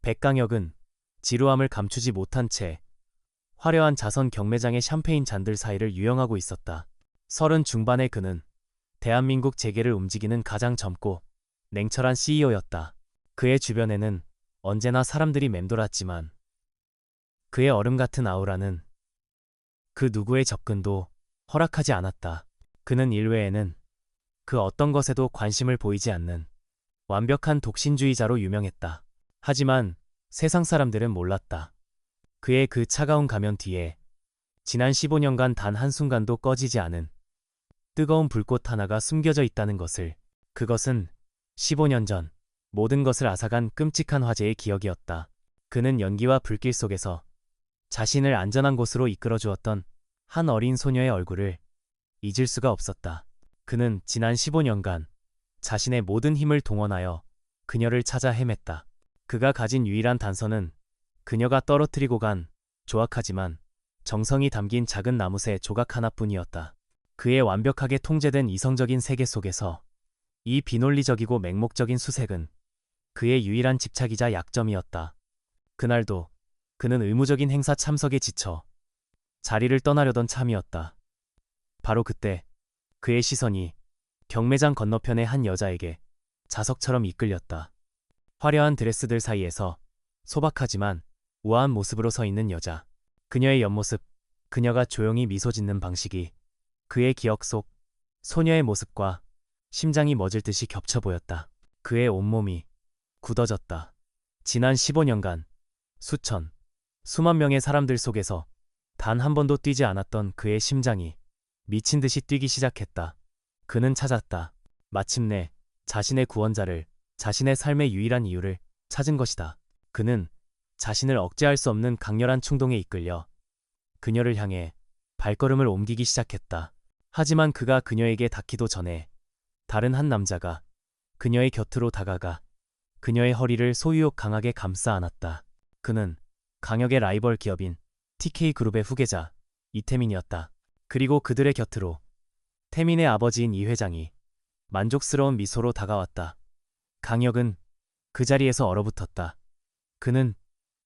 백강혁은 지루함을 감추지 못한 채 화려한 자선 경매장의 샴페인 잔들 사이를 유영하고 있었다. 30 중반의 그는 대한민국 재계를 움직이는 가장 젊고 냉철한 CEO였다. 그의 주변에는 언제나 사람들이 맴돌았지만 그의 얼음 같은 아우라는 그 누구의 접근도 허락하지 않았다. 그는 일 외에는 그 어떤 것에도 관심을 보이지 않는 완벽한 독신주의자로 유명했다. 하지만 세상 사람들은 몰랐다. 그의 그 차가운 가면 뒤에 지난 15년간 단 한순간도 꺼지지 않은 뜨거운 불꽃 하나가 숨겨져 있다는 것을. 그것은 15년 전 모든 것을 앗아간 끔찍한 화재의 기억이었다. 그는 연기와 불길 속에서 자신을 안전한 곳으로 이끌어 주었던 한 어린 소녀의 얼굴을 잊을 수가 없었다. 그는 지난 15년간 자신의 모든 힘을 동원하여 그녀를 찾아 헤맸다. 그가 가진 유일한 단서는 그녀가 떨어뜨리고 간 조악하지만 정성이 담긴 작은 나무새 조각 하나뿐이었다. 그의 완벽하게 통제된 이성적인 세계 속에서 이 비논리적이고 맹목적인 수색은 그의 유일한 집착이자 약점이었다. 그날도 그는 의무적인 행사 참석에 지쳐 자리를 떠나려던 참이었다. 바로 그때 그의 시선이 경매장 건너편의 한 여자에게 자석처럼 이끌렸다. 화려한 드레스들 사이에서 소박하지만 우아한 모습으로 서 있는 여자. 그녀의 옆모습, 그녀가 조용히 미소 짓는 방식이 그의 기억 속 소녀의 모습과 심장이 멎을 듯이 겹쳐 보였다. 그의 온몸이 굳어졌다. 지난 15년간 수천, 수만 명의 사람들 속에서 단 한 번도 뛰지 않았던 그의 심장이 미친 듯이 뛰기 시작했다. 그는 찾았다. 마침내 자신의 구원자를, 자신의 삶의 유일한 이유를 찾은 것이다. 그는 자신을 억제할 수 없는 강렬한 충동에 이끌려 그녀를 향해 발걸음을 옮기기 시작했다. 하지만 그가 그녀에게 닿기도 전에 다른 한 남자가 그녀의 곁으로 다가가 그녀의 허리를 소유욕 강하게 감싸 안았다. 그는 강혁의 라이벌 기업인 TK그룹의 후계자 이태민이었다. 그리고 그들의 곁으로 태민의 아버지인 이 회장이 만족스러운 미소로 다가왔다. 강혁은 그 자리에서 얼어붙었다. 그는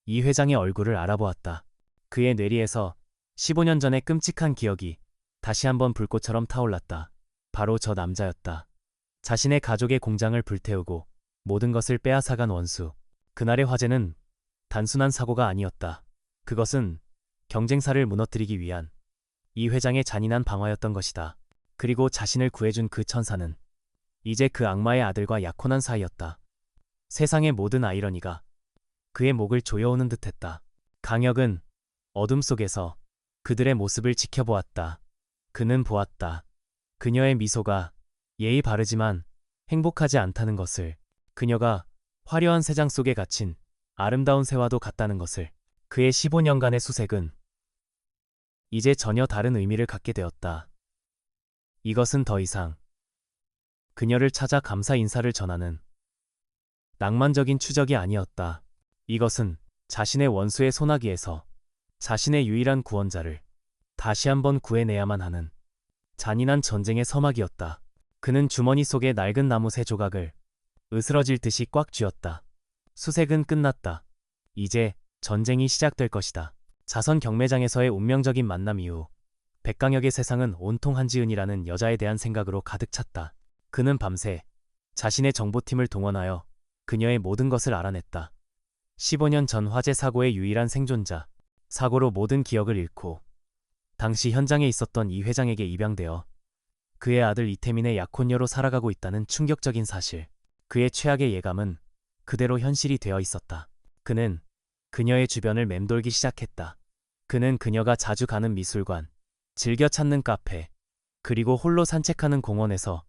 이 회장의 얼굴을 알아보았다. 그의 뇌리에서 15년 전의 끔찍한 기억이 다시 한번 불꽃처럼 타올랐다. 바로 저 남자였다. 자신의 가족의 공장을 불태우고 모든 것을 빼앗아간 원수. 그날의 화재는 단순한 사고가 아니었다. 그것은 경쟁사를 무너뜨리기 위한 이 회장의 잔인한 방화였던 것이다. 그리고 자신을 구해준 그 천사는 이제 그 악마의 아들과 약혼한 사이였다. 세상의 모든 아이러니가 그의 목을 조여오는 듯했다. 강혁은 어둠 속에서 그들의 모습을 지켜보았다. 그는 보았다. 그녀의 미소가 예의 바르지만 행복하지 않다는 것을. 그녀가 화려한 세장 속에 갇힌 아름다운 새와도 같다는 것을. 그의 15년간의 수색은 이제 전혀 다른 의미를 갖게 되었다. 이것은 더 이상 그녀를 찾아 감사 인사를 전하는 낭만적인 추적이 아니었다. 이것은 자신의 원수의 소나기에서 자신의 유일한 구원자를 다시 한번 구해내야만 하는 잔인한 전쟁의 서막이었다. 그는 주머니 속의 낡은 나무 새 조각을 으스러질 듯이 꽉 쥐었다. 수색은 끝났다. 이제 전쟁이 시작될 것이다. 자선 경매장에서의 운명적인 만남 이후 백강혁의 세상은 온통 한지은이라는 여자에 대한 생각으로 가득 찼다. 그는 밤새 자신의 정보팀을 동원하여 그녀의 모든 것을 알아냈다. 15년 전 화재 사고의 유일한 생존자. 사고로 모든 기억을 잃고 당시 현장에 있었던 이 회장에게 입양되어 그의 아들 이태민의 약혼녀로 살아가고 있다는 충격적인 사실. 그의 최악의 예감은 그대로 현실이 되어 있었다. 그는 그녀의 주변을 맴돌기 시작했다. 그는 그녀가 자주 가는 미술관, 즐겨 찾는 카페, 그리고 홀로 산책하는 공원에서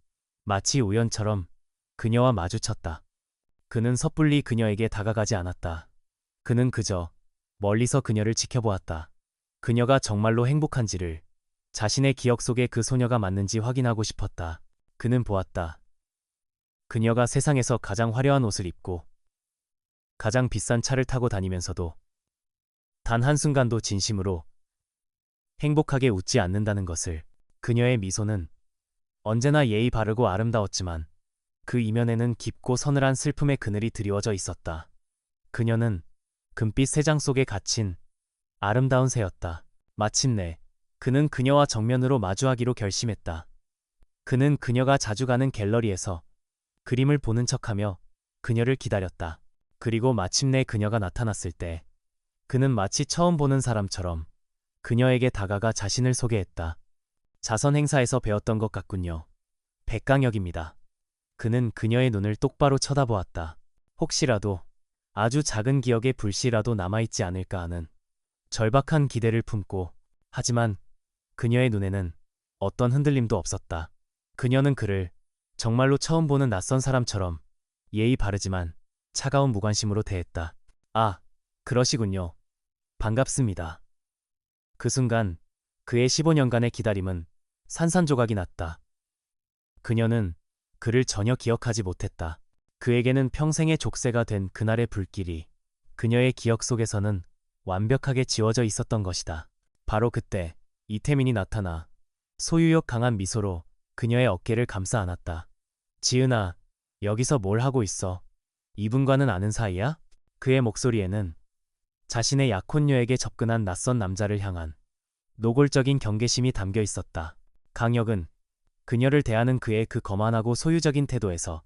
마치 우연처럼 그녀와 마주쳤다. 그는 섣불리 그녀에게 다가가지 않았다. 그는 그저 멀리서 그녀를 지켜보았다. 그녀가 정말로 행복한지를, 자신의 기억 속에 그 소녀가 맞는지 확인하고 싶었다. 그는 보았다. 그녀가 세상에서 가장 화려한 옷을 입고 가장 비싼 차를 타고 다니면서도 단 한순간도 진심으로 행복하게 웃지 않는다는 것을. 그녀의 미소는 언제나 예의 바르고 아름다웠지만 그 이면에는 깊고 서늘한 슬픔의 그늘이 드리워져 있었다. 그녀는 금빛 새장 속에 갇힌 아름다운 새였다. 마침내 그는 그녀와 정면으로 마주하기로 결심했다. 그는 그녀가 자주 가는 갤러리에서 그림을 보는 척하며 그녀를 기다렸다. 그리고 마침내 그녀가 나타났을 때 그는 마치 처음 보는 사람처럼 그녀에게 다가가 자신을 소개했다. 자선 행사에서 배웠던 것 같군요. 백강혁입니다. 그는 그녀의 눈을 똑바로 쳐다보았다. 혹시라도 아주 작은 기억의 불씨라도 남아있지 않을까 하는 절박한 기대를 품고, 하지만 그녀의 눈에는 어떤 흔들림도 없었다. 그녀는 그를 정말로 처음 보는 낯선 사람처럼 예의 바르지만 차가운 무관심으로 대했다. 아, 그러시군요. 반갑습니다. 그 순간 그의 15년간의 기다림은 산산조각이 났다. 그녀는 그를 전혀 기억하지 못했다. 그에게는 평생의 족쇄가 된 그날의 불길이 그녀의 기억 속에서는 완벽하게 지워져 있었던 것이다. 바로 그때 이태민이 나타나 소유욕 강한 미소로 그녀의 어깨를 감싸 안았다. 지은아, 여기서 뭘 하고 있어? 이분과는 아는 사이야? 그의 목소리에는 자신의 약혼녀에게 접근한 낯선 남자를 향한 노골적인 경계심이 담겨 있었다. 강혁은 그녀를 대하는 그의 그 거만하고 소유적인 태도에서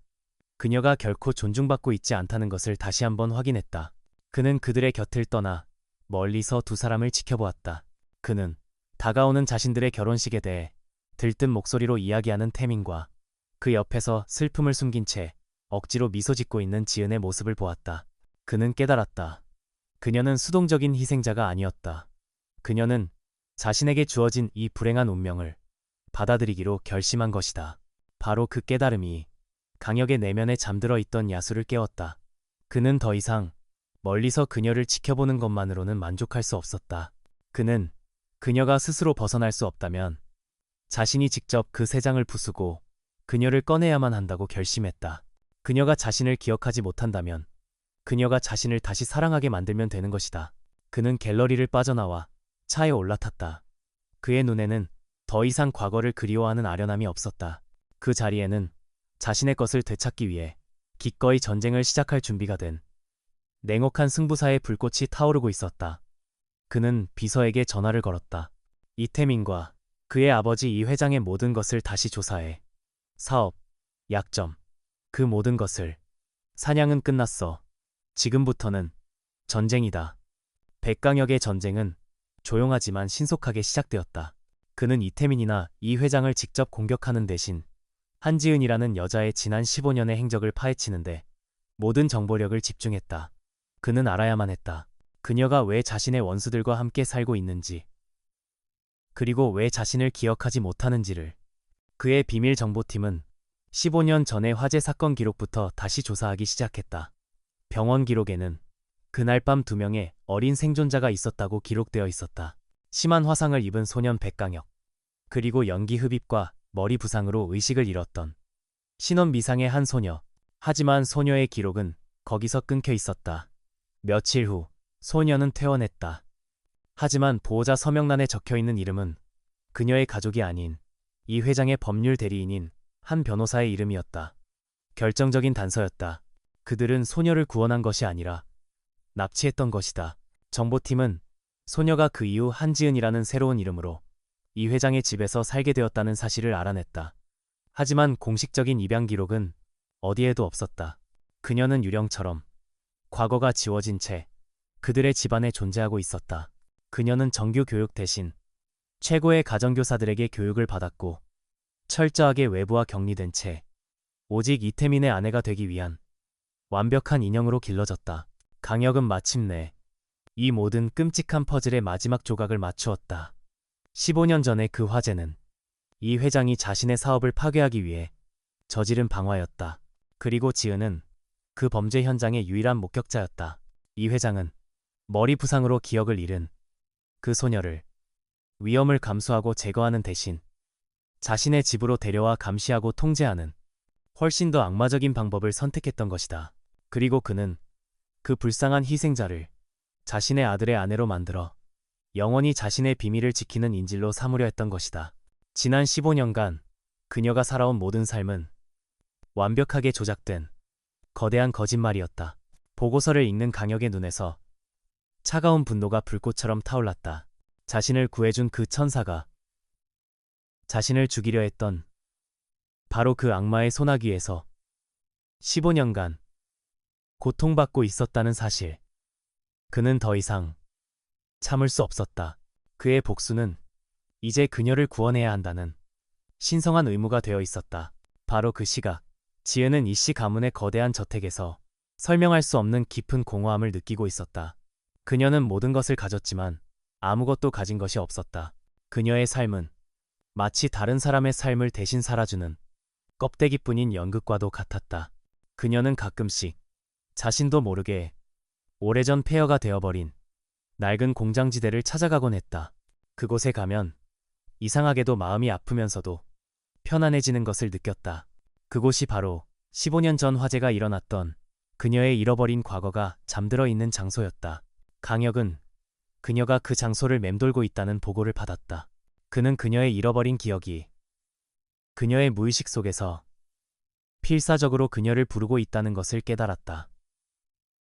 그녀가 결코 존중받고 있지 않다는 것을 다시 한번 확인했다. 그는 그들의 곁을 떠나 멀리서 두 사람을 지켜보았다. 그는 다가오는 자신들의 결혼식에 대해 들뜬 목소리로 이야기하는 태민과 그 옆에서 슬픔을 숨긴 채 억지로 미소 짓고 있는 지은의 모습을 보았다. 그는 깨달았다. 그녀는 수동적인 희생자가 아니었다. 그녀는 자신에게 주어진 이 불행한 운명을 받아들이기로 결심한 것이다. 바로 그 깨달음이 강혁의 내면에 잠들어 있던 야수를 깨웠다. 그는 더 이상 멀리서 그녀를 지켜보는 것만으로는 만족할 수 없었다. 그는 그녀가 스스로 벗어날 수 없다면 자신이 직접 그 새 장을 부수고 그녀를 꺼내야만 한다고 결심했다. 그녀가 자신을 기억하지 못한다면 그녀가 자신을 다시 사랑하게 만들면 되는 것이다. 그는 갤러리를 빠져나와 차에 올라탔다. 그의 눈에는 더 이상 과거를 그리워하는 아련함이 없었다. 그 자리에는 자신의 것을 되찾기 위해 기꺼이 전쟁을 시작할 준비가 된 냉혹한 승부사의 불꽃이 타오르고 있었다. 그는 비서에게 전화를 걸었다. 이태민과 그의 아버지 이 회장의 모든 것을 다시 조사해. 사업, 약점, 그 모든 것을. 사냥은 끝났어. 지금부터는 전쟁이다. 백강혁의 전쟁은 조용하지만 신속하게 시작되었다. 그는 이태민이나 이 회장을 직접 공격하는 대신 한지은이라는 여자의 지난 15년의 행적을 파헤치는데 모든 정보력을 집중했다. 그는 알아야만 했다. 그녀가 왜 자신의 원수들과 함께 살고 있는지, 그리고 왜 자신을 기억하지 못하는지를. 그의 비밀 정보팀은 15년 전의 화재 사건 기록부터 다시 조사하기 시작했다. 병원 기록에는 그날 밤 2명의 어린 생존자가 있었다고 기록되어 있었다. 심한 화상을 입은 소년 백강혁, 그리고 연기 흡입과 머리 부상으로 의식을 잃었던 신원 미상의 한 소녀. 하지만 소녀의 기록은 거기서 끊겨 있었다. 며칠 후 소녀는 퇴원했다. 하지만 보호자 서명란에 적혀있는 이름은 그녀의 가족이 아닌 이 회장의 법률 대리인인 한 변호사의 이름이었다. 결정적인 단서였다. 그들은 소녀를 구원한 것이 아니라 납치했던 것이다. 정보팀은 소녀가 그 이후 한지은이라는 새로운 이름으로 이 회장의 집에서 살게 되었다는 사실을 알아냈다. 하지만 공식적인 입양 기록은 어디에도 없었다. 그녀는 유령처럼 과거가 지워진 채 그들의 집안에 존재하고 있었다. 그녀는 정규 교육 대신 최고의 가정교사들에게 교육을 받았고 철저하게 외부와 격리된 채 오직 이태민의 아내가 되기 위한 완벽한 인형으로 길러졌다. 강혁은 마침내 이 모든 끔찍한 퍼즐의 마지막 조각을 맞추었다. 15년 전의 그 화재는 이 회장이 자신의 사업을 파괴하기 위해 저지른 방화였다. 그리고 지은은 그 범죄 현장의 유일한 목격자였다. 이 회장은 머리 부상으로 기억을 잃은 그 소녀를 위험을 감수하고 제거하는 대신 자신의 집으로 데려와 감시하고 통제하는 훨씬 더 악마적인 방법을 선택했던 것이다. 그리고 그는 그 불쌍한 희생자를 자신의 아들의 아내로 만들어 영원히 자신의 비밀을 지키는 인질로 삼으려 했던 것이다. 지난 15년간 그녀가 살아온 모든 삶은 완벽하게 조작된 거대한 거짓말이었다. 보고서를 읽는 강혁의 눈에서 차가운 분노가 불꽃처럼 타올랐다. 자신을 구해준 그 천사가 자신을 죽이려 했던 바로 그 악마의 소나기에서 15년간 고통받고 있었다는 사실. 그는 더 이상 참을 수 없었다. 그의 복수는 이제 그녀를 구원해야 한다는 신성한 의무가 되어 있었다. 바로 그 시각, 지은은 이씨 가문의 거대한 저택에서 설명할 수 없는 깊은 공허함을 느끼고 있었다. 그녀는 모든 것을 가졌지만 아무것도 가진 것이 없었다. 그녀의 삶은 마치 다른 사람의 삶을 대신 살아주는 껍데기뿐인 연극과도 같았다. 그녀는 가끔씩 자신도 모르게 오래전 폐허가 되어버린 낡은 공장지대를 찾아가곤 했다. 그곳에 가면 이상하게도 마음이 아프면서도 편안해지는 것을 느꼈다. 그곳이 바로 15년 전 화재가 일어났던 그녀의 잃어버린 과거가 잠들어 있는 장소였다. 강혁은 그녀가 그 장소를 맴돌고 있다는 보고를 받았다. 그는 그녀의 잃어버린 기억이 그녀의 무의식 속에서 필사적으로 그녀를 부르고 있다는 것을 깨달았다.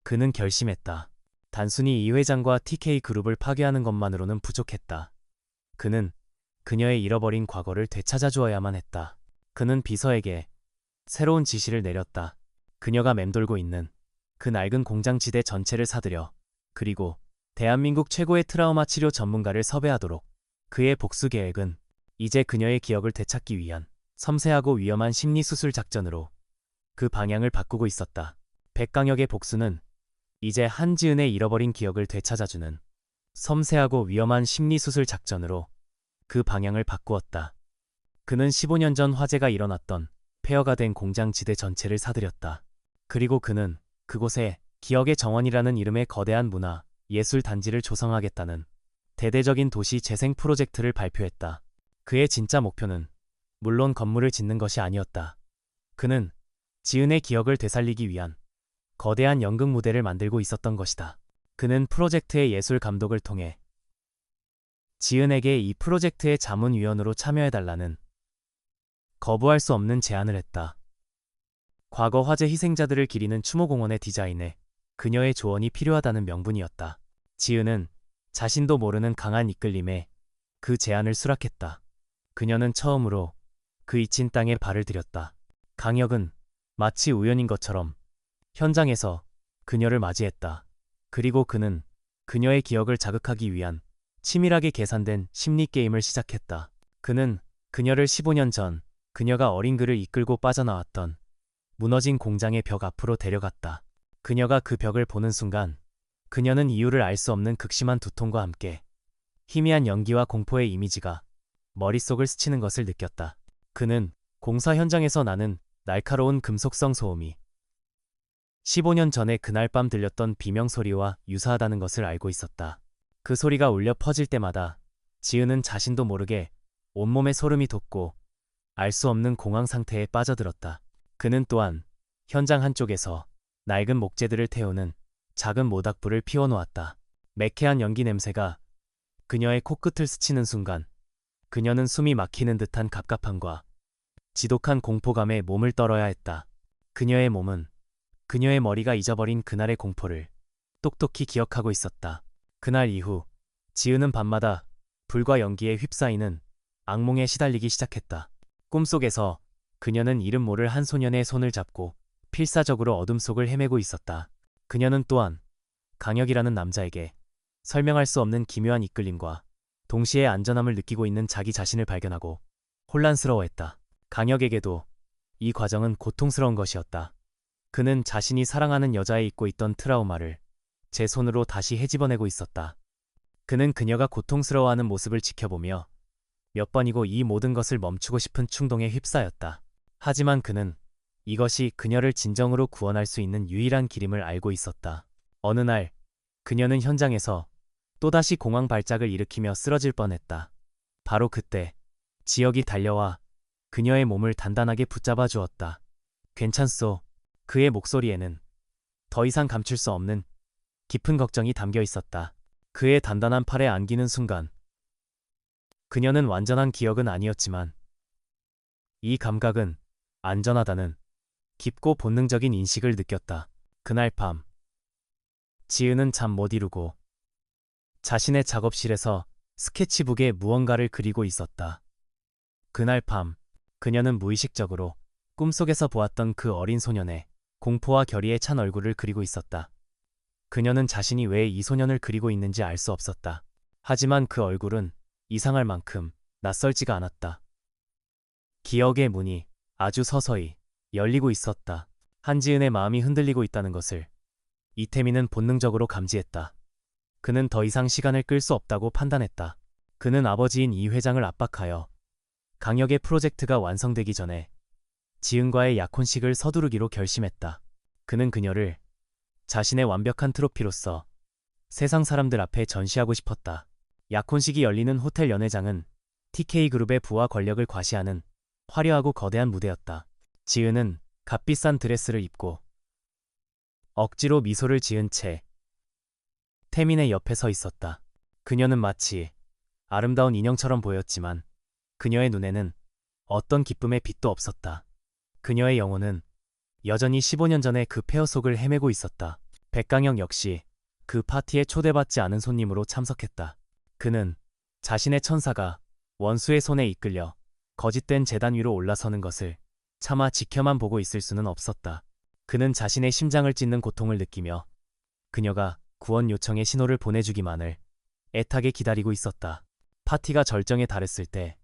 그는 결심했다. 단순히 이 회장과 TK그룹을 파괴하는 것만으로는 부족했다. 그는 그녀의 잃어버린 과거를 되찾아 주어야만 했다. 그는 비서에게 새로운 지시를 내렸다. 그녀가 맴돌고 있는 그 낡은 공장지대 전체를 사들여 그리고 대한민국 최고의 트라우마 치료 전문가를 섭외하도록. 그의 복수 계획은 이제 그녀의 기억을 되찾기 위한 섬세하고 위험한 심리수술 작전으로 그 방향을 바꾸고 있었다. 백강혁의 복수는 이제 한지은의 잃어버린 기억을 되찾아주는 섬세하고 위험한 심리수술 작전으로 그 방향을 바꾸었다. 그는 15년 전 화재가 일어났던 폐허가 된 공장지대 전체를 사들였다. 그리고 그는 그곳에 기억의 정원이라는 이름의 거대한 문화, 예술 단지를 조성하겠다는 대대적인 도시 재생 프로젝트를 발표했다. 그의 진짜 목표는 물론 건물을 짓는 것이 아니었다. 그는 지은의 기억을 되살리기 위한 거대한 연극 무대를 만들고 있었던 것이다. 그는 프로젝트의 예술 감독을 통해 지은에게 이 프로젝트의 자문위원으로 참여해달라는 거부할 수 없는 제안을 했다. 과거 화재 희생자들을 기리는 추모공원의 디자인에 그녀의 조언이 필요하다는 명분이었다. 지은은 자신도 모르는 강한 이끌림에 그 제안을 수락했다. 그녀는 처음으로 그 잊힌 땅에 발을 들였다. 강혁은 마치 우연인 것처럼 현장에서 그녀를 맞이했다. 그리고 그는 그녀의 기억을 자극하기 위한 치밀하게 계산된 심리게임을 시작했다. 그는 그녀를 15년 전 그녀가 어린 그를 이끌고 빠져나왔던 무너진 공장의 벽 앞으로 데려갔다. 그녀가 그 벽을 보는 순간 그녀는 이유를 알 수 없는 극심한 두통과 함께 희미한 연기와 공포의 이미지가 머릿속을 스치는 것을 느꼈다. 그는 공사 현장에서 나는 날카로운 금속성 소음이 15년 전에 그날 밤 들렸던 비명소리와 유사하다는 것을 알고 있었다. 그 소리가 울려 퍼질 때마다 지은은 자신도 모르게 온몸에 소름이 돋고 알 수 없는 공황 상태에 빠져들었다. 그는 또한 현장 한쪽에서 낡은 목재들을 태우는 작은 모닥불을 피워놓았다. 매캐한 연기 냄새가 그녀의 코끝을 스치는 순간 그녀는 숨이 막히는 듯한 갑갑함과 지독한 공포감에 몸을 떨어야 했다. 그녀의 몸은 그녀의 머리가 잊어버린 그날의 공포를 똑똑히 기억하고 있었다. 그날 이후 지은은 밤마다 불과 연기에 휩싸이는 악몽에 시달리기 시작했다. 꿈속에서 그녀는 이름 모를 한 소년의 손을 잡고 필사적으로 어둠 속을 헤매고 있었다. 그녀는 또한 강혁이라는 남자에게 설명할 수 없는 기묘한 이끌림과 동시에 안전함을 느끼고 있는 자기 자신을 발견하고 혼란스러워했다. 강혁에게도 이 과정은 고통스러운 것이었다. 그는 자신이 사랑하는 여자에 잊고 있던 트라우마를 제 손으로 다시 헤집어내고 있었다. 그는 그녀가 고통스러워하는 모습을 지켜보며 몇 번이고 이 모든 것을 멈추고 싶은 충동에 휩싸였다. 하지만 그는 이것이 그녀를 진정으로 구원할 수 있는 유일한 길임을 알고 있었다. 어느 날 그녀는 현장에서 또다시 공황 발작을 일으키며 쓰러질 뻔했다. 바로 그때 지혁이 달려와 그녀의 몸을 단단하게 붙잡아 주었다. 괜찮소. 그의 목소리에는 더 이상 감출 수 없는 깊은 걱정이 담겨 있었다. 그의 단단한 팔에 안기는 순간 그녀는 완전한 기억은 아니었지만 이 감각은 안전하다는 깊고 본능적인 인식을 느꼈다. 그날 밤 지은은 잠 못 이루고 자신의 작업실에서 스케치북에 무언가를 그리고 있었다. 그날 밤, 그녀는 무의식적으로 꿈속에서 보았던 그 어린 소년의 공포와 결의에 찬 얼굴을 그리고 있었다. 그녀는 자신이 왜 이 소년을 그리고 있는지 알 수 없었다. 하지만 그 얼굴은 이상할 만큼 낯설지가 않았다. 기억의 문이 아주 서서히 열리고 있었다. 한지은의 마음이 흔들리고 있다는 것을 이태민은 본능적으로 감지했다. 그는 더 이상 시간을 끌 수 없다고 판단했다. 그는 아버지인 이 회장을 압박하여 강혁의 프로젝트가 완성되기 전에 지은과의 약혼식을 서두르기로 결심했다. 그는 그녀를 자신의 완벽한 트로피로서 세상 사람들 앞에 전시하고 싶었다. 약혼식이 열리는 호텔 연회장은 TK그룹의 부와 권력을 과시하는 화려하고 거대한 무대였다. 지은은 값비싼 드레스를 입고 억지로 미소를 지은 채 태민의 옆에 서 있었다. 그녀는 마치 아름다운 인형처럼 보였지만 그녀의 눈에는 어떤 기쁨의 빛도 없었다. 그녀의 영혼은 여전히 15년 전의 그 폐허 속을 헤매고 있었다. 백강혁 역시 그 파티에 초대받지 않은 손님으로 참석했다. 그는 자신의 천사가 원수의 손에 이끌려 거짓된 제단 위로 올라서는 것을 차마 지켜만 보고 있을 수는 없었다. 그는 자신의 심장을 찢는 고통을 느끼며 그녀가 구원 요청의 신호를 보내주기만을 애타게 기다리고 있었다. 파티가 절정에 달했을 때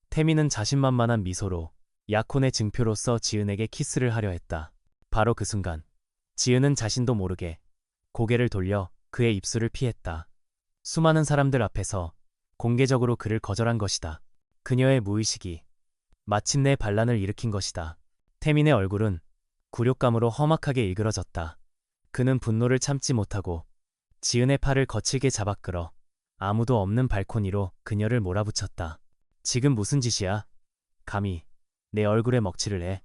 태민은 자신만만한 미소로 약혼의 증표로서 지은에게 키스를 하려 했다. 바로 그 순간 지은은 자신도 모르게 고개를 돌려 그의 입술을 피했다. 수많은 사람들 앞에서 공개적으로 그를 거절한 것이다. 그녀의 무의식이 마침내 반란을 일으킨 것이다. 태민의 얼굴은 굴욕감으로 험악하게 일그러졌다. 그는 분노를 참지 못하고 지은의 팔을 거칠게 잡아끌어 아무도 없는 발코니로 그녀를 몰아붙였다. 지금 무슨 짓이야? 감히 내 얼굴에 먹칠을 해.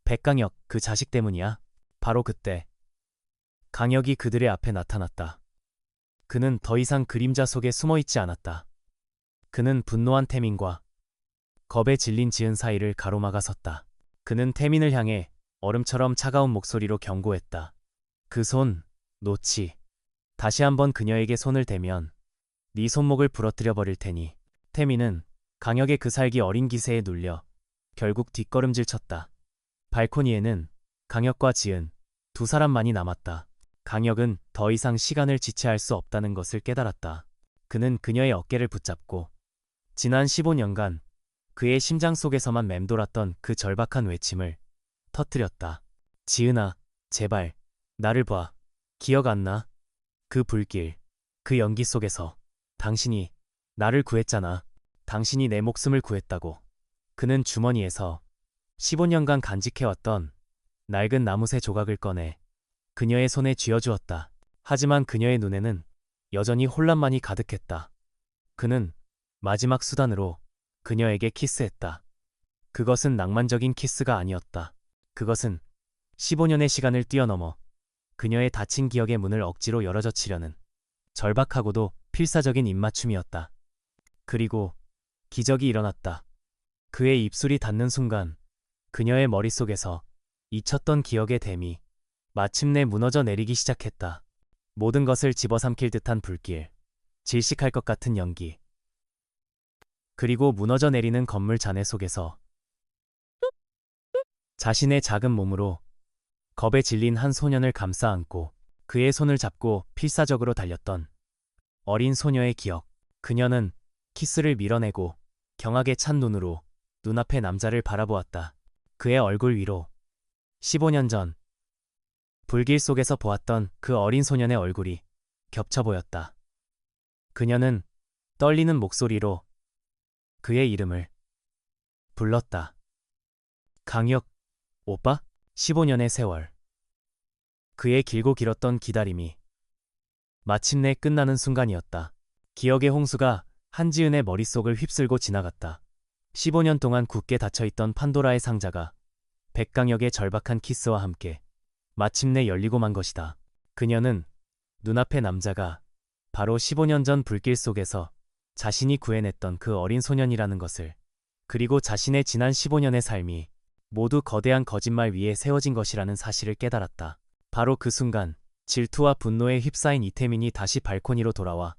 백강혁, 그 자식 때문이야. 바로 그때 강혁이 그들의 앞에 나타났다. 그는 더 이상 그림자 속에 숨어있지 않았다. 그는 분노한 태민과 겁에 질린 지은 사이를 가로막아 섰다. 그는 태민을 향해 얼음처럼 차가운 목소리로 경고했다. 그 손 놓지. 다시 한번 그녀에게 손을 대면 네 손목을 부러뜨려 버릴 테니. 태민은 강혁의 그 살기 어린 기세에 눌려 결국 뒷걸음질 쳤다. 발코니에는 강혁과 지은 두 사람만이 남았다. 강혁은 더 이상 시간을 지체할 수 없다는 것을 깨달았다. 그는 그녀의 어깨를 붙잡고 지난 15년간 그의 심장 속에서만 맴돌았던 그 절박한 외침을 터뜨렸다. 지은아, 제발 나를 봐. 기억 안 나? 그 불길, 그 연기 속에서 당신이 나를 구했잖아. 당신이 내 목숨을 구했다고. 그는 주머니에서 15년간 간직해왔던 낡은 나무새 조각을 꺼내 그녀의 손에 쥐어주었다. 하지만 그녀의 눈에는 여전히 혼란만이 가득했다. 그는 마지막 수단으로 그녀에게 키스했다. 그것은 낭만적인 키스가 아니었다. 그것은 15년의 시간을 뛰어넘어 그녀의 닫힌 기억의 문을 억지로 열어젖히려는 절박하고도 필사적인 입맞춤이었다. 그리고 기적이 일어났다. 그의 입술이 닿는 순간 그녀의 머릿속에서 잊혔던 기억의 댐이 마침내 무너져 내리기 시작했다. 모든 것을 집어삼킬 듯한 불길, 질식할 것 같은 연기, 그리고 무너져 내리는 건물 잔해 속에서 자신의 작은 몸으로 겁에 질린 한 소년을 감싸 안고 그의 손을 잡고 필사적으로 달렸던 어린 소녀의 기억. 그녀는 키스를 밀어내고 경악에 찬 눈으로 눈앞의 남자를 바라보았다. 그의 얼굴 위로 15년 전 불길 속에서 보았던 그 어린 소년의 얼굴이 겹쳐 보였다. 그녀는 떨리는 목소리로 그의 이름을 불렀다. 강혁, 오빠? 15년의 세월. 그의 길고 길었던 기다림이 마침내 끝나는 순간이었다. 기억의 홍수가 한지은의 머릿속을 휩쓸고 지나갔다. 15년 동안 굳게 닫혀있던 판도라의 상자가 백강혁의 절박한 키스와 함께 마침내 열리고 만 것이다. 그녀는 눈앞의 남자가 바로 15년 전 불길 속에서 자신이 구해냈던 그 어린 소년이라는 것을, 그리고 자신의 지난 15년의 삶이 모두 거대한 거짓말 위에 세워진 것이라는 사실을 깨달았다. 바로 그 순간 질투와 분노에 휩싸인 이태민이 다시 발코니로 돌아와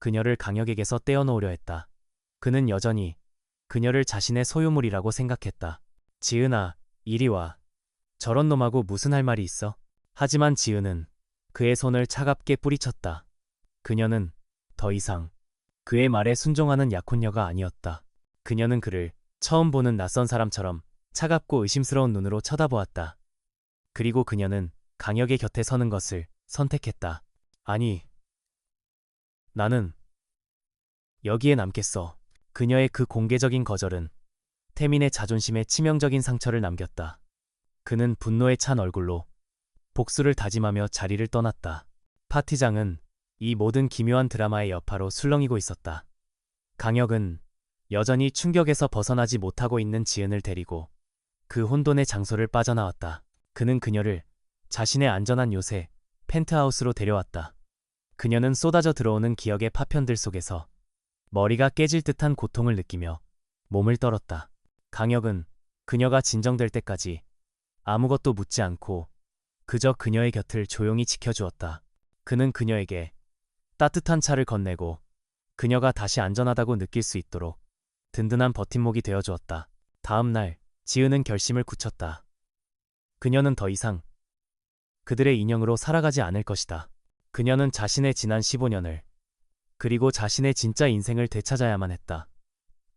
그녀를 강혁에게서 떼어놓으려 했다. 그는 여전히 그녀를 자신의 소유물이라고 생각했다. 지은아, 이리 와. 저런 놈하고 무슨 할 말이 있어? 하지만 지은은 그의 손을 차갑게 뿌리쳤다. 그녀는 더 이상 그의 말에 순종하는 약혼녀가 아니었다. 그녀는 그를 처음 보는 낯선 사람처럼 차갑고 의심스러운 눈으로 쳐다보았다. 그리고 그녀는 강혁의 곁에 서는 것을 선택했다. 아니, 나는 여기에 남겠어. 그녀의 그 공개적인 거절은 태민의 자존심에 치명적인 상처를 남겼다. 그는 분노에 찬 얼굴로 복수를 다짐하며 자리를 떠났다. 파티장은 이 모든 기묘한 드라마의 여파로 술렁이고 있었다. 강혁은 여전히 충격에서 벗어나지 못하고 있는 지은을 데리고 그 혼돈의 장소를 빠져나왔다. 그는 그녀를 자신의 안전한 요새 펜트하우스로 데려왔다. 그녀는 쏟아져 들어오는 기억의 파편들 속에서 머리가 깨질 듯한 고통을 느끼며 몸을 떨었다. 강혁은 그녀가 진정될 때까지 아무것도 묻지 않고 그저 그녀의 곁을 조용히 지켜주었다. 그는 그녀에게 따뜻한 차를 건네고 그녀가 다시 안전하다고 느낄 수 있도록 든든한 버팀목이 되어주었다. 다음 날 지은은 결심을 굳혔다. 그녀는 더 이상 그들의 인형으로 살아가지 않을 것이다. 그녀는 자신의 지난 15년을 그리고 자신의 진짜 인생을 되찾아야만 했다.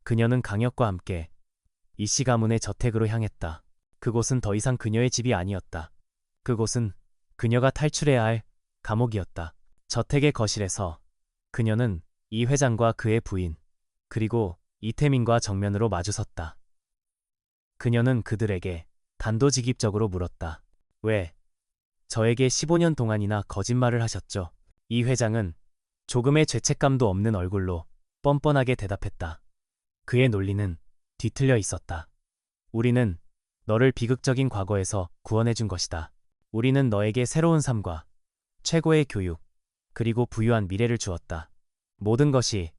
그녀는 강혁과 함께 이씨 가문의 저택으로 향했다. 그곳은 더 이상 그녀의 집이 아니었다. 그곳은 그녀가 탈출해야 할 감옥이었다. 저택의 거실에서 그녀는 이 회장과 그의 부인 그리고 이태민과 정면으로 마주섰다. 그녀는 그들에게 단도직입적으로 물었다. 왜 저에게 15년 동안이나 거짓말을 하셨죠? 이 회장은 조금의 죄책감도 없는 얼굴로 뻔뻔하게 대답했다. 그의 논리는 뒤틀려 있었다. 우리는 너를 비극적인 과거에서 구원해준 것이다. 우리는 너에게 새로운 삶과 최고의 교육 그리고 부유한 미래를 주었다. 모든 것이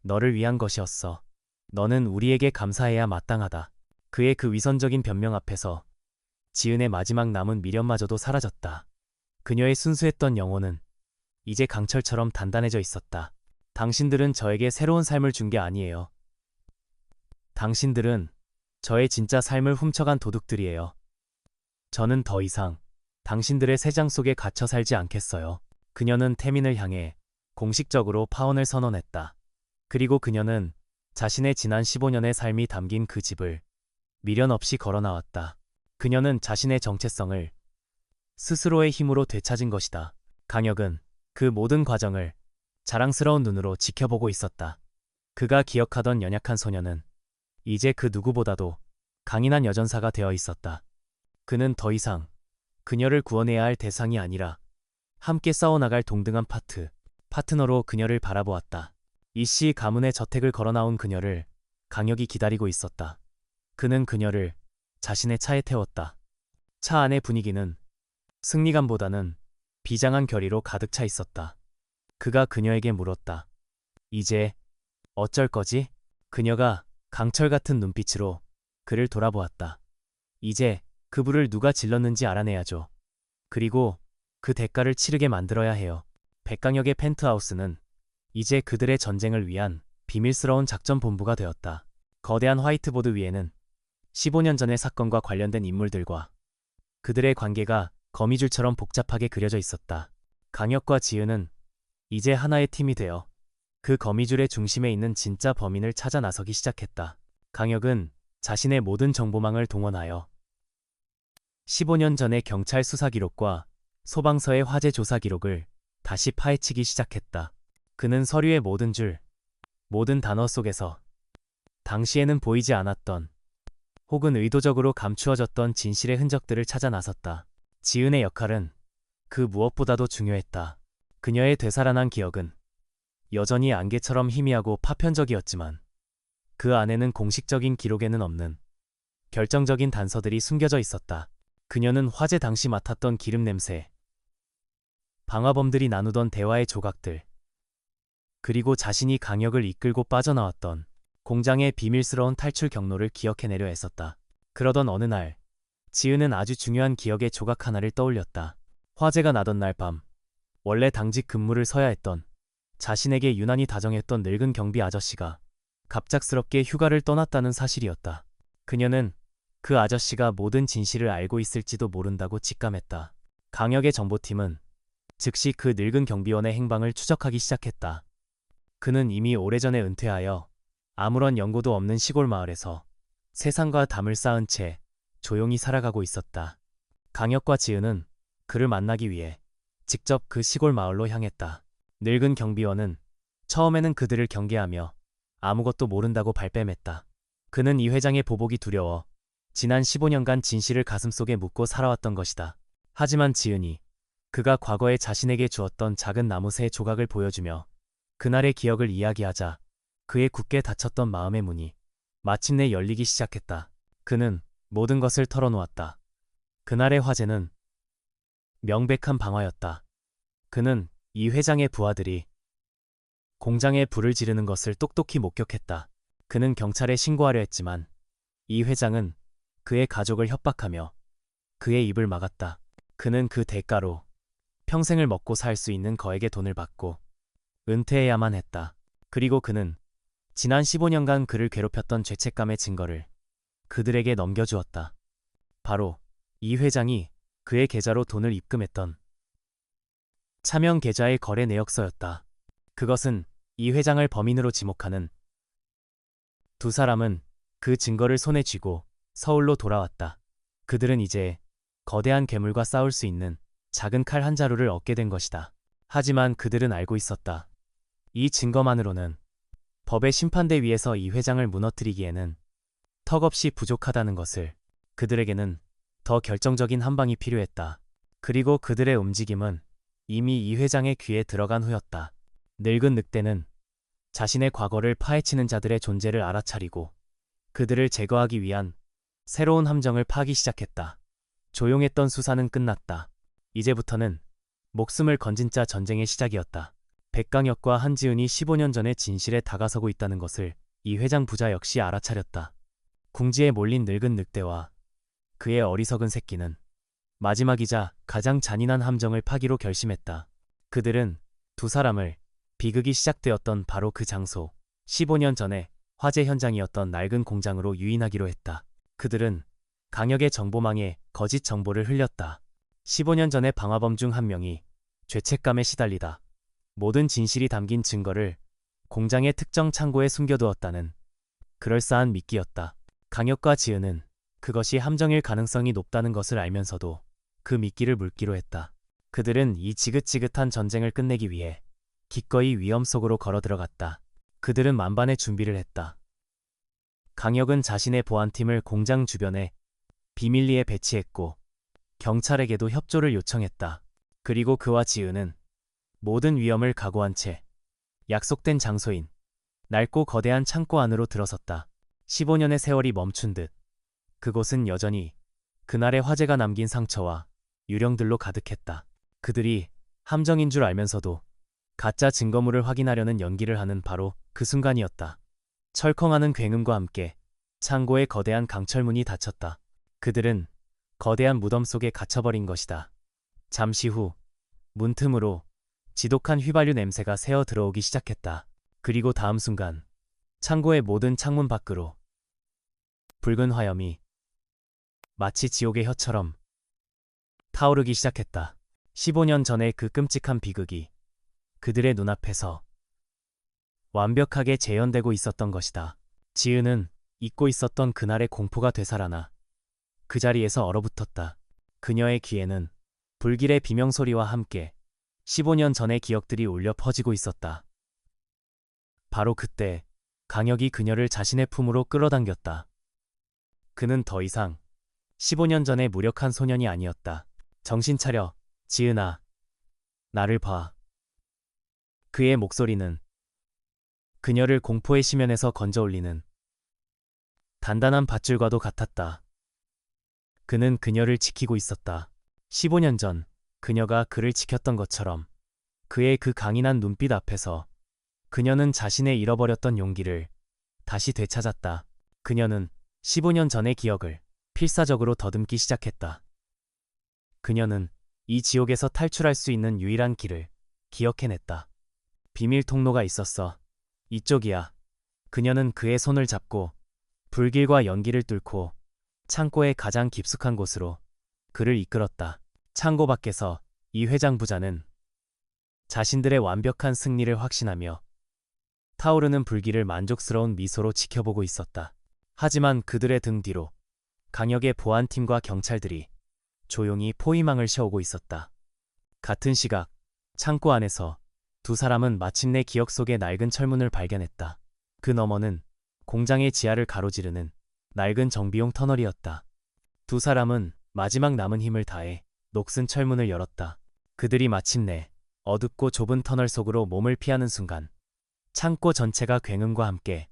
너를 위한 것이었어. 너는 우리에게 감사해야 마땅하다. 그의 그 위선적인 변명 앞에서 지은의 마지막 남은 미련마저도 사라졌다. 그녀의 순수했던 영혼은 이제 강철처럼 단단해져 있었다. 당신들은 저에게 새로운 삶을 준 게 아니에요. 당신들은 저의 진짜 삶을 훔쳐간 도둑들이에요. 저는 더 이상 당신들의 세장 속에 갇혀 살지 않겠어요. 그녀는 태민을 향해 공식적으로 파혼을 선언했다. 그리고 그녀는 자신의 지난 15년의 삶이 담긴 그 집을 미련 없이 걸어나왔다. 그녀는 자신의 정체성을 스스로의 힘으로 되찾은 것이다. 강혁은 그 모든 과정을 자랑스러운 눈으로 지켜보고 있었다. 그가 기억하던 연약한 소녀는 이제 그 누구보다도 강인한 여전사가 되어 있었다. 그는 더 이상 그녀를 구원해야 할 대상이 아니라 함께 싸워나갈 동등한 파트너로 그녀를 바라보았다. 이씨 가문의 저택을 걸어나온 그녀를 강혁이 기다리고 있었다. 그는 그녀를 자신의 차에 태웠다. 차 안의 분위기는 승리감보다는 비장한 결의로 가득 차 있었다. 그가 그녀에게 물었다. 이제 어쩔 거지? 그녀가 강철 같은 눈빛으로 그를 돌아보았다. 이제 그 불을 누가 질렀는지 알아내야죠. 그리고 그 대가를 치르게 만들어야 해요. 백강혁의 펜트하우스는 이제 그들의 전쟁을 위한 비밀스러운 작전 본부가 되었다. 거대한 화이트보드 위에는 15년 전의 사건과 관련된 인물들과 그들의 관계가 거미줄처럼 복잡하게 그려져 있었다. 강혁과 지은은 이제 하나의 팀이 되어 그 거미줄의 중심에 있는 진짜 범인을 찾아 나서기 시작했다. 강혁은 자신의 모든 정보망을 동원하여 15년 전의 경찰 수사 기록과 소방서의 화재 조사 기록을 다시 파헤치기 시작했다. 그는 서류의 모든 단어 속에서 당시에는 보이지 않았던 혹은 의도적으로 감추어졌던 진실의 흔적들을 찾아 나섰다. 지은의 역할은 그 무엇보다도 중요했다. 그녀의 되살아난 기억은 여전히 안개처럼 희미하고 파편적이었지만 그 안에는 공식적인 기록에는 없는 결정적인 단서들이 숨겨져 있었다. 그녀는 화재 당시 맡았던 기름 냄새, 방화범들이 나누던 대화의 조각들, 그리고 자신이 강혁을 이끌고 빠져나왔던 공장의 비밀스러운 탈출 경로를 기억해내려 애썼다. 그러던 어느 날, 지은은 아주 중요한 기억의 조각 하나를 떠올렸다. 화재가 나던 날 밤, 원래 당직 근무를 서야 했던, 자신에게 유난히 다정했던 늙은 경비 아저씨가 갑작스럽게 휴가를 떠났다는 사실이었다. 그녀는 그 아저씨가 모든 진실을 알고 있을지도 모른다고 직감했다. 강역의 정보팀은 즉시 그 늙은 경비원의 행방을 추적하기 시작했다. 그는 이미 오래전에 은퇴하여 아무런 연고도 없는 시골 마을에서 세상과 담을 쌓은 채 조용히 살아가고 있었다. 강역과 지은은 그를 만나기 위해 직접 그 시골 마을로 향했다. 늙은 경비원은 처음에는 그들을 경계하며 아무것도 모른다고 발뺌했다. 그는 이 회장의 보복이 두려워 지난 15년간 진실을 가슴속에 묻고 살아왔던 것이다. 하지만 지은이 그가 과거에 자신에게 주었던 작은 나무새 조각을 보여주며 그날의 기억을 이야기하자 그의 굳게 닫혔던 마음의 문이 마침내 열리기 시작했다. 그는 모든 것을 털어놓았다. 그날의 화제는 명백한 방화였다. 그는 이 회장의 부하들이 공장에 불을 지르는 것을 똑똑히 목격했다. 그는 경찰에 신고하려 했지만 이 회장은 그의 가족을 협박하며 그의 입을 막았다. 그는 그 대가로 평생을 먹고 살 수 있는 거액의 돈을 받고 은퇴해야만 했다. 그리고 그는 지난 15년간 그를 괴롭혔던 죄책감의 증거를 그들에게 넘겨주었다. 바로 이 회장이 그의 계좌로 돈을 입금했던 차명 계좌의 거래 내역서였다. 그것은 이 회장을 범인으로 지목하는 두 사람은 그 증거를 손에 쥐고 서울로 돌아왔다. 그들은 이제 거대한 괴물과 싸울 수 있는 작은 칼 한 자루를 얻게 된 것이다. 하지만 그들은 알고 있었다. 이 증거만으로는 법의 심판대 위에서 이 회장을 무너뜨리기에는 턱없이 부족하다는 것을. 그들에게는 더 결정적인 한 방이 필요했다. 그리고 그들의 움직임은 이미 이 회장의 귀에 들어간 후였다. 늙은 늑대는 자신의 과거를 파헤치는 자들의 존재를 알아차리고 그들을 제거하기 위한 새로운 함정을 파기 시작했다. 조용했던 수사는 끝났다. 이제부터는 목숨을 건진 자 전쟁의 시작이었다. 백강혁과 한지은이 15년 전에 진실에 다가서고 있다는 것을 이 회장 부자 역시 알아차렸다. 궁지에 몰린 늙은 늑대와 그의 어리석은 새끼는 마지막이자 가장 잔인한 함정을 파기로 결심했다. 그들은 두 사람을 비극이 시작되었던 바로 그 장소, 15년 전에 화재 현장이었던 낡은 공장으로 유인하기로 했다. 그들은 강역의 정보망에 거짓 정보를 흘렸다. 15년 전에 방화범 중 한 명이 죄책감에 시달리다 모든 진실이 담긴 증거를 공장의 특정 창고에 숨겨두었다는 그럴싸한 미끼였다. 강역과 지은은 그것이 함정일 가능성이 높다는 것을 알면서도 그 미끼를 물기로 했다. 그들은 이 지긋지긋한 전쟁을 끝내기 위해 기꺼이 위험 속으로 걸어 들어갔다. 그들은 만반의 준비를 했다. 강역은 자신의 보안팀을 공장 주변에 비밀리에 배치했고 경찰에게도 협조를 요청했다. 그리고 그와 지은은 모든 위험을 각오한 채 약속된 장소인 낡고 거대한 창고 안으로 들어섰다. 15년의 세월이 멈춘 듯 그곳은 여전히 그날의 화재가 남긴 상처와 유령들로 가득했다. 그들이 함정인 줄 알면서도 가짜 증거물을 확인하려는 연기를 하는 바로 그 순간이었다. 철컹하는 굉음과 함께 창고의 거대한 강철문이 닫혔다. 그들은 거대한 무덤 속에 갇혀버린 것이다. 잠시 후 문틈으로 지독한 휘발유 냄새가 새어 들어오기 시작했다. 그리고 다음 순간 창고의 모든 창문 밖으로 붉은 화염이 마치 지옥의 혀처럼 타오르기 시작했다. 15년 전의 그 끔찍한 비극이 그들의 눈앞에서 완벽하게 재현되고 있었던 것이다. 지은은 잊고 있었던 그날의 공포가 되살아나 그 자리에서 얼어붙었다. 그녀의 귀에는 불길의 비명소리와 함께 15년 전의 기억들이 울려 퍼지고 있었다. 바로 그때 강혁이 그녀를 자신의 품으로 끌어당겼다. 그는 더 이상 15년 전의 무력한 소년이 아니었다. 정신 차려, 지은아. 나를 봐. 그의 목소리는 그녀를 공포의 심연에서 건져올리는 단단한 밧줄과도 같았다. 그는 그녀를 지키고 있었다. 15년 전 그녀가 그를 지켰던 것처럼 그의 그 강인한 눈빛 앞에서 그녀는 자신의 잃어버렸던 용기를 다시 되찾았다. 그녀는 15년 전의 기억을 필사적으로 더듬기 시작했다. 그녀는 이 지옥에서 탈출할 수 있는 유일한 길을 기억해냈다. 비밀 통로가 있었어. 이쪽이야. 그녀는 그의 손을 잡고 불길과 연기를 뚫고 창고의 가장 깊숙한 곳으로 그를 이끌었다. 창고 밖에서 이 회장 부자는 자신들의 완벽한 승리를 확신하며 타오르는 불길을 만족스러운 미소로 지켜보고 있었다. 하지만 그들의 등 뒤로 강역의 보안팀과 경찰들이 조용히 포위망을 씌우고 있었다. 같은 시각 창고 안에서 두 사람은 마침내 기억 속의 낡은 철문을 발견했다. 그 너머는 공장의 지하를 가로지르는 낡은 정비용 터널이었다. 두 사람은 마지막 남은 힘을 다해 녹슨 철문을 열었다. 그들이 마침내 어둡고 좁은 터널 속으로 몸을 피하는 순간 창고 전체가 굉음과 함께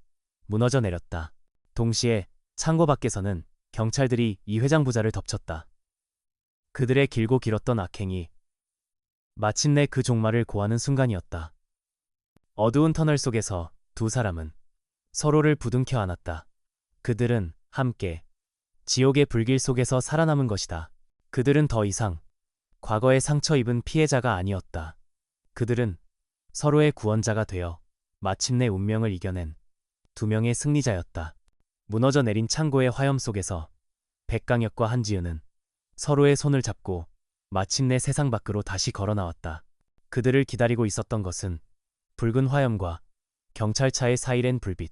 무너져 내렸다. 동시에 창고 밖에서는 경찰들이 이 회장 부자를 덮쳤다. 그들의 길고 길었던 악행이 마침내 그 종말을 고하는 순간이었다. 어두운 터널 속에서 두 사람은 서로를 부둥켜 안았다. 그들은 함께 지옥의 불길 속에서 살아남은 것이다. 그들은 더 이상 과거에 상처 입은 피해자가 아니었다. 그들은 서로의 구원자가 되어 마침내 운명을 이겨낸 두 명의 승리자였다. 무너져 내린 창고의 화염 속에서 백강혁과 한지은은 서로의 손을 잡고 마침내 세상 밖으로 다시 걸어 나왔다. 그들을 기다리고 있었던 것은 붉은 화염과 경찰차의 사이렌 불빛,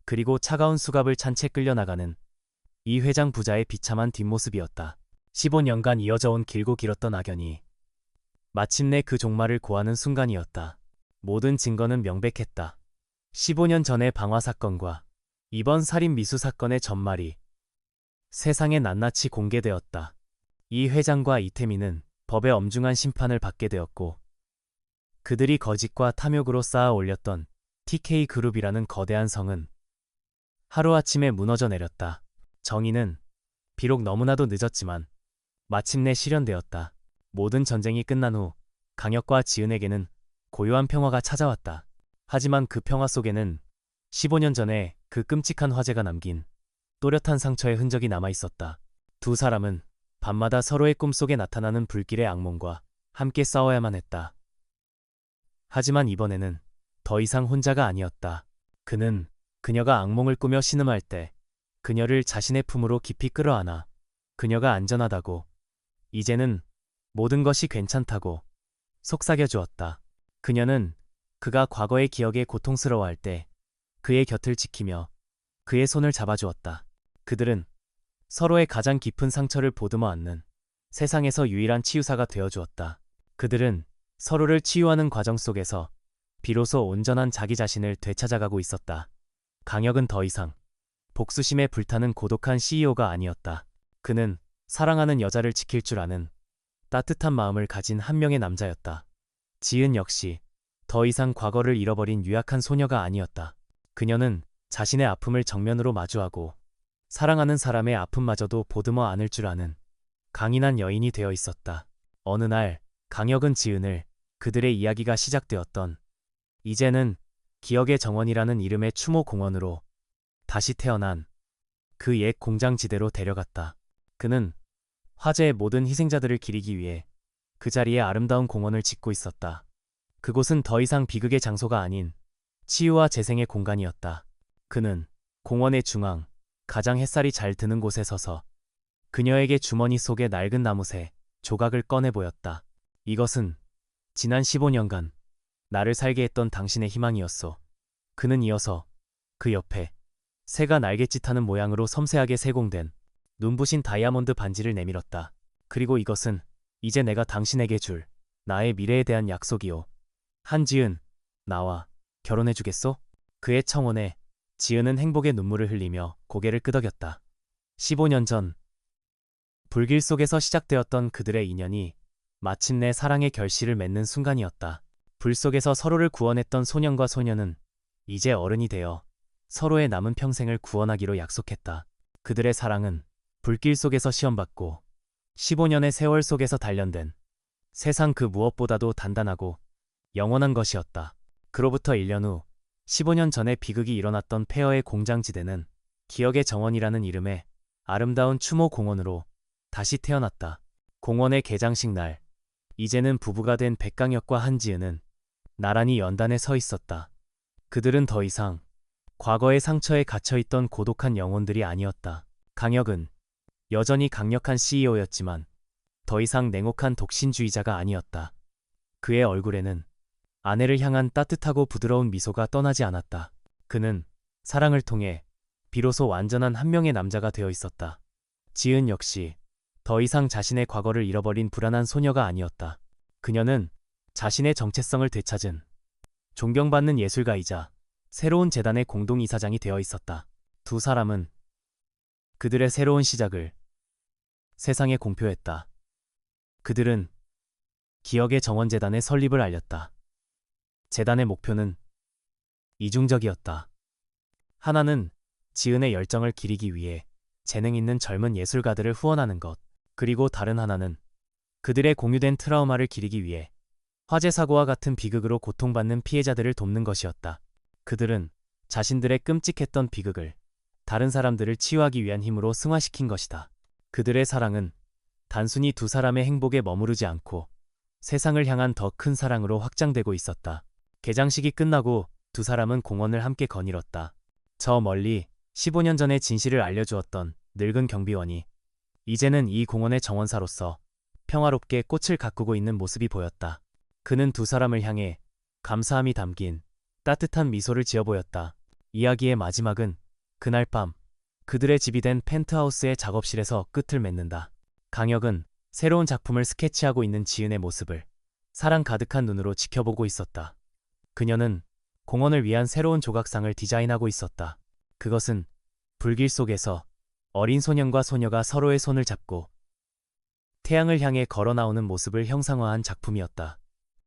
그리고 차가운 수갑을 찬 채 끌려나가는 이 회장 부자의 비참한 뒷모습이었다. 15년간 이어져 온 길고 길었던 악연이 마침내 그 종말을 고하는 순간이었다. 모든 증거는 명백했다. 15년 전의 방화 사건과 이번 살인 미수 사건의 전말이 세상에 낱낱이 공개되었다. 이 회장과 이태민은 법의 엄중한 심판을 받게 되었고 그들이 거짓과 탐욕으로 쌓아 올렸던 TK그룹이라는 거대한 성은 하루아침에 무너져 내렸다. 정의는 비록 너무나도 늦었지만 마침내 실현되었다. 모든 전쟁이 끝난 후 강혁과 지은에게는 고요한 평화가 찾아왔다. 하지만 그 평화 속에는 15년 전에 그 끔찍한 화재가 남긴 또렷한 상처의 흔적이 남아있었다. 두 사람은 밤마다 서로의 꿈속에 나타나는 불길의 악몽과 함께 싸워야만 했다. 하지만 이번에는 더 이상 혼자가 아니었다. 그는 그녀가 악몽을 꾸며 신음할 때 그녀를 자신의 품으로 깊이 끌어안아 그녀가 안전하다고, 이제는 모든 것이 괜찮다고 속삭여 주었다. 그녀는 그가 과거의 기억에 고통스러워할 때 그의 곁을 지키며 그의 손을 잡아주었다. 그들은 서로의 가장 깊은 상처를 보듬어 안는 세상에서 유일한 치유사가 되어주었다. 그들은 서로를 치유하는 과정 속에서 비로소 온전한 자기 자신을 되찾아가고 있었다. 강혁은 더 이상 복수심에 불타는 고독한 CEO가 아니었다. 그는 사랑하는 여자를 지킬 줄 아는 따뜻한 마음을 가진 한 명의 남자였다. 지은 역시 더 이상 과거를 잃어버린 유약한 소녀가 아니었다. 그녀는 자신의 아픔을 정면으로 마주하고 사랑하는 사람의 아픔마저도 보듬어 안을 줄 아는 강인한 여인이 되어 있었다. 어느 날 강혁은 지은을 그들의 이야기가 시작되었던 이제는 기억의 정원이라는 이름의 추모 공원으로 다시 태어난 그 옛 공장지대로 데려갔다. 그는 화재의 모든 희생자들을 기리기 위해 그 자리에 아름다운 공원을 짓고 있었다. 그곳은 더 이상 비극의 장소가 아닌 치유와 재생의 공간이었다. 그는 공원의 중앙, 가장 햇살이 잘 드는 곳에 서서 그녀에게 주머니 속의 낡은 나무새 조각을 꺼내 보였다. 이것은 지난 15년간 나를 살게 했던 당신의 희망이었소. 그는 이어서 그 옆에 새가 날갯짓하는 모양으로 섬세하게 세공된 눈부신 다이아몬드 반지를 내밀었다. 그리고 이것은 이제 내가 당신에게 줄 나의 미래에 대한 약속이오. 한지은, 나와 결혼해주겠소? 그의 청혼에 지은은 행복의 눈물을 흘리며 고개를 끄덕였다. 15년 전 불길 속에서 시작되었던 그들의 인연이 마침내 사랑의 결실을 맺는 순간이었다. 불 속에서 서로를 구원했던 소년과 소녀는 이제 어른이 되어 서로의 남은 평생을 구원하기로 약속했다. 그들의 사랑은 불길 속에서 시험받고 15년의 세월 속에서 단련된 세상 그 무엇보다도 단단하고 영원한 것이었다. 그로부터 1년 후 15년 전에 비극이 일어났던 폐허의 공장지대는 기억의 정원이라는 이름의 아름다운 추모 공원으로 다시 태어났다. 공원의 개장식 날, 이제는 부부가 된 백강혁과 한지은은 나란히 연단에 서 있었다. 그들은 더 이상 과거의 상처에 갇혀있던 고독한 영혼들이 아니었다. 강혁은 여전히 강력한 CEO였지만 더 이상 냉혹한 독신주의자가 아니었다. 그의 얼굴에는 아내를 향한 따뜻하고 부드러운 미소가 떠나지 않았다. 그는 사랑을 통해 비로소 완전한 한 명의 남자가 되어 있었다. 지은 역시 더 이상 자신의 과거를 잃어버린 불안한 소녀가 아니었다. 그녀는 자신의 정체성을 되찾은 존경받는 예술가이자 새로운 재단의 공동이사장이 되어 있었다. 두 사람은 그들의 새로운 시작을 세상에 공표했다. 그들은 기억의 정원재단의 설립을 알렸다. 재단의 목표는 이중적이었다. 하나는 지은의 열정을 기리기 위해 재능 있는 젊은 예술가들을 후원하는 것, 그리고 다른 하나는 그들의 공유된 트라우마를 기리기 위해 화재 사고와 같은 비극으로 고통받는 피해자들을 돕는 것이었다. 그들은 자신들의 끔찍했던 비극을 다른 사람들을 치유하기 위한 힘으로 승화시킨 것이다. 그들의 사랑은 단순히 두 사람의 행복에 머무르지 않고 세상을 향한 더 큰 사랑으로 확장되고 있었다. 개장식이 끝나고 두 사람은 공원을 함께 거닐었다. 저 멀리 15년 전의 진실을 알려주었던 늙은 경비원이 이제는 이 공원의 정원사로서 평화롭게 꽃을 가꾸고 있는 모습이 보였다. 그는 두 사람을 향해 감사함이 담긴 따뜻한 미소를 지어 보였다. 이야기의 마지막은 그날 밤 그들의 집이 된 펜트하우스의 작업실에서 끝을 맺는다. 강혁은 새로운 작품을 스케치하고 있는 지은의 모습을 사랑 가득한 눈으로 지켜보고 있었다. 그녀는 공원을 위한 새로운 조각상을 디자인하고 있었다. 그것은 불길 속에서 어린 소년과 소녀가 서로의 손을 잡고 태양을 향해 걸어 나오는 모습을 형상화한 작품이었다.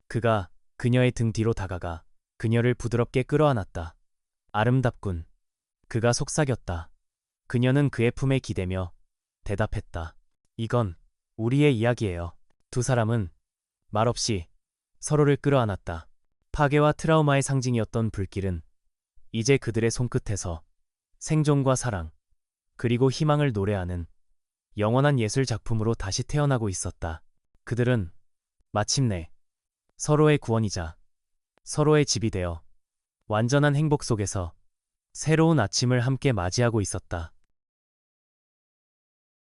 그가 그녀의 등 뒤로 다가가 그녀를 부드럽게 끌어안았다. 아름답군. 그가 속삭였다. 그녀는 그의 품에 기대며 대답했다. 이건 우리의 이야기예요. 두 사람은 말없이 서로를 끌어안았다. 파괴와 트라우마의 상징이었던 불길은 이제 그들의 손끝에서 생존과 사랑, 그리고 희망을 노래하는 영원한 예술 작품으로 다시 태어나고 있었다. 그들은 마침내 서로의 구원이자 서로의 집이 되어 완전한 행복 속에서 새로운 아침을 함께 맞이하고 있었다.